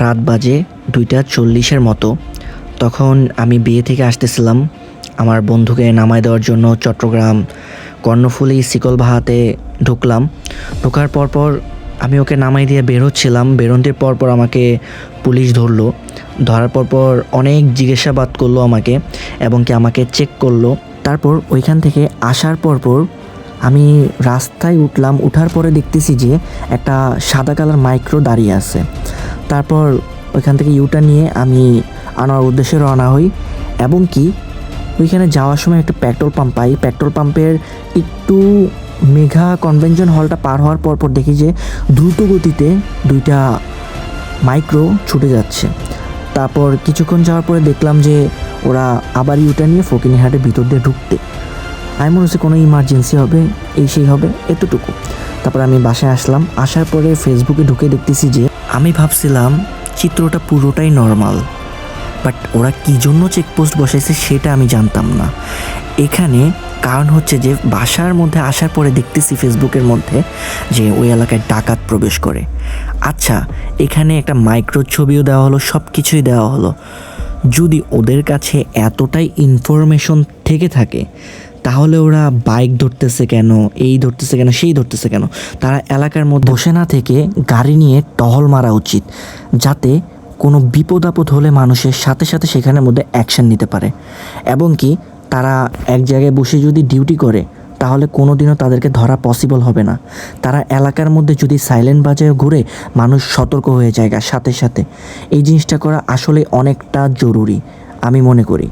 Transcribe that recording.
রাত বাজে 2:40 মতো। তখন আমি বিয়ে থেকে আসতেছিলাম আমার বন্ধুকে নামায় দেওয়ার জন্য চট্টগ্রাম কর্ণফুলী শিকলবাহাতে ঢুকলাম। ঢোকার পরপর আমি ওকে নামাই দিয়ে বের হচ্ছিলাম। বেরোনোর পরপর আমাকে পুলিশ ধরলো। ধরার পরপর অনেক জিজ্ঞাসাবাদ করলো আমাকে এবং কি আমাকে চেক করলো। তারপর ওইখান থেকে আসার পরপর আমি রাস্তায় উঠলাম। উঠার পরে দেখতেছি যে একটা সাদা কালার মাইক্রো দাঁড়িয়ে আছে। তারপর ওইখান থেকে ইউটার নিয়ে আমি আনার উদ্দেশ্যে রওনা হই এবং কি ওইখানে যাওয়ার সময় একটা পেট্রোল পাম্প পাই। পেট্রোল পাম্পের একটু মেঘা কনভেনশন হলটা পার হওয়ার পরপর দেখি যে দ্রুত গতিতে দুইটা মাইক্রো ছুটে যাচ্ছে। তারপর কিছুক্ষণ যাওয়ার পরে দেখলাম যে ওরা আবার ইউটার নিয়ে ফকিরহাটের ভিতর দিয়ে ঢুকতে। আমি মনে হচ্ছে কোনো ইমার্জেন্সি হবে, এই সেই হবে, এতটুকু। তারপর আমি বাসায় আসলাম। আসার পরে ফেসবুকে ঢুকে দেখতেছি যে আমি ভাবছিলাম চিত্রটা পুরোটাই নর্মাল, বাট ওরা কী জন্য চেকপোস্ট বসাইছে সেটা আমি জানতাম না। এখানে কারণ হচ্ছে যে বাসার মধ্যে আসার পরে দেখতেছি ফেসবুকের মধ্যে যে ওই এলাকায় ডাকাত প্রবেশ করে। আচ্ছা, এখানে একটা মাইক্রো ছবিও দেওয়া হলো, সব কিছুই দেওয়া হলো। যদি ওদের কাছে এতটাই ইনফরমেশন থেকে থাকে তাহলে ওরা বাইক ধরতেছে কেন, এই ধরতেছে কেন, সেই ধরতেছে কেন? তারা এলাকার মধ্যে বসে না থেকে গাড়ি নিয়ে টহল মারা উচিত, যাতে কোনো বিপদ আপদ হলে মানুষের সাথে সাথে সেখানের মধ্যে অ্যাকশন নিতে পারে। এবং কি তারা এক জায়গায় বসে যদি ডিউটি করে তাহলে কোনো দিনও তাদেরকে ধরা পসিবল হবে না। তারা এলাকার মধ্যে যদি সাইলেন্ট বাজায় ঘুরে মানুষ সতর্ক হয়ে যায় সাথে সাথে। এই জিনিসটা করা আসলে অনেকটা জরুরি আমি মনে করি।